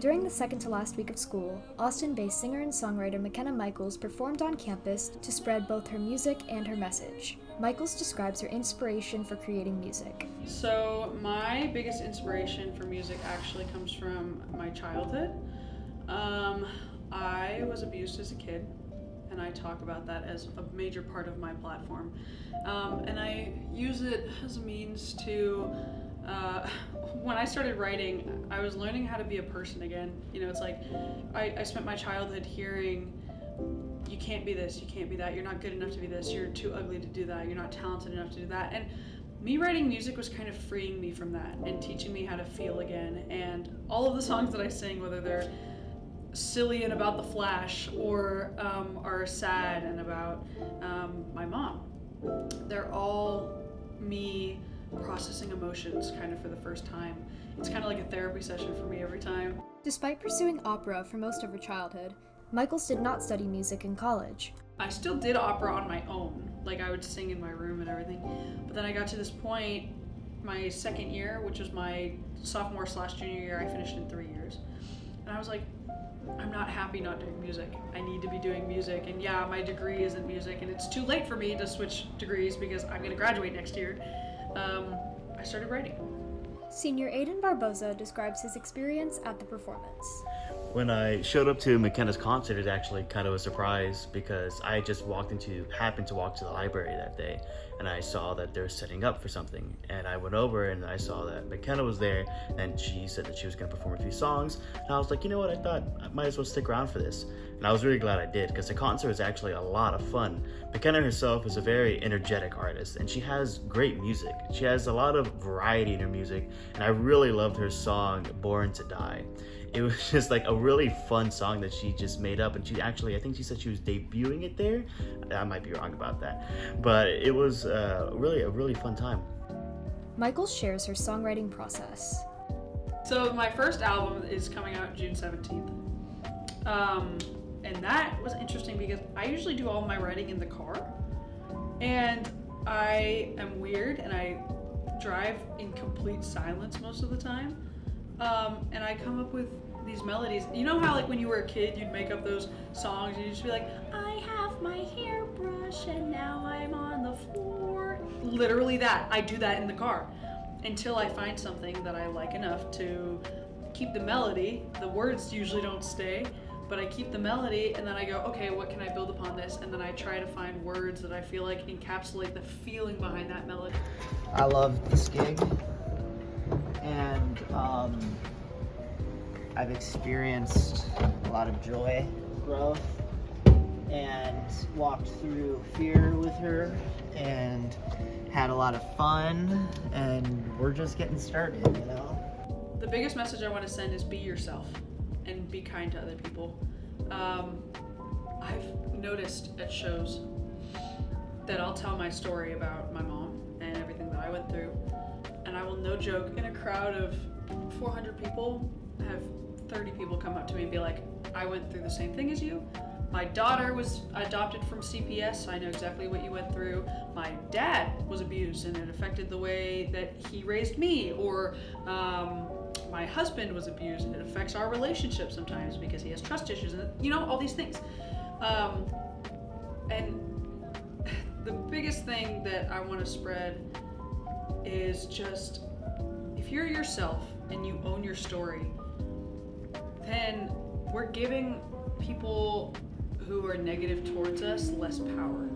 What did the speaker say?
During the second to last week of school, Austin-based singer and songwriter Mckenna Michels performed on campus to spread both her music and her message. Michels describes her inspiration for creating music. So my biggest inspiration for music actually comes from my childhood. I was abused as a kid, and I talk about that as a major part of my platform. And I use it as a means to when I started writing, I was learning how to be a person again. You know, it's like I spent my childhood hearing, you can't be this, you can't be that, you're not good enough to be this, you're too ugly to do that, you're not talented enough to do that. And me writing music was kind of freeing me from that and teaching me how to feel again. And all of the songs that I sing, whether they're silly and about the Flash or are sad and about my mom, they're all me processing emotions kind of for the first time. It's kind of like a therapy session for me every time. Despite pursuing opera for most of her childhood, Michels did not study music in college. I still did opera on my own, like I would sing in my room and everything, but then I got to this point, my second year, which was my sophomore/junior year, I finished in 3 years, and I was like, I'm not happy not doing music. I need to be doing music, and yeah, my degree isn't music, and it's too late for me to switch degrees because I'm gonna graduate next year. I started writing. Senior Aiden Barboza describes his experience at the performance. When I showed up to McKenna's concert, it actually kind of a surprise because I just happened to walk to the library that day, and I saw that they're setting up for something. And I went over and I saw that McKenna was there, and she said that she was going to perform a few songs. And I was like, you know what? I thought I might as well stick around for this. And I was really glad I did because the concert was actually a lot of fun. McKenna herself is a very energetic artist, and she has great music. She has a lot of variety in her music, and I really loved her song, Born to Die. It was just like a really fun song that she just made up, and I think she said she was debuting it there. I might be wrong about that, but it was really a really fun time. Michels shares her songwriting process. So my first album is coming out June 17th. And that was interesting because I usually do all my writing in the car, and I am weird and I drive in complete silence most of the time. And I come up with these melodies. You know how like when you were a kid you'd make up those songs and you'd just be like, I have my hairbrush and now I'm on the floor. Literally that. I do that in the car until I find something that I like enough to keep the melody. The words usually don't stay, but I keep the melody, and then I go, okay, what can I build upon this? And then I try to find words that I feel like encapsulate the feeling behind that melody. I love this gig, and I've experienced a lot of joy, growth, and walked through fear with her, and had a lot of fun, and we're just getting started, you know? The biggest message I want to send is be yourself and be kind to other people. I've noticed at shows that I'll tell my story about my mom and everything that I went through, and I will, no joke, in a crowd of 400 people, have 30 people come up to me and be like, I went through the same thing as you. My daughter was adopted from CPS, so I know exactly what you went through. My dad was abused and it affected the way that he raised me, or my husband was abused and it affects our relationship sometimes because he has trust issues, and you know, all these things. And the biggest thing that I want to spread is just, if you're yourself and you own your story, then we're giving people who are negative towards us less power.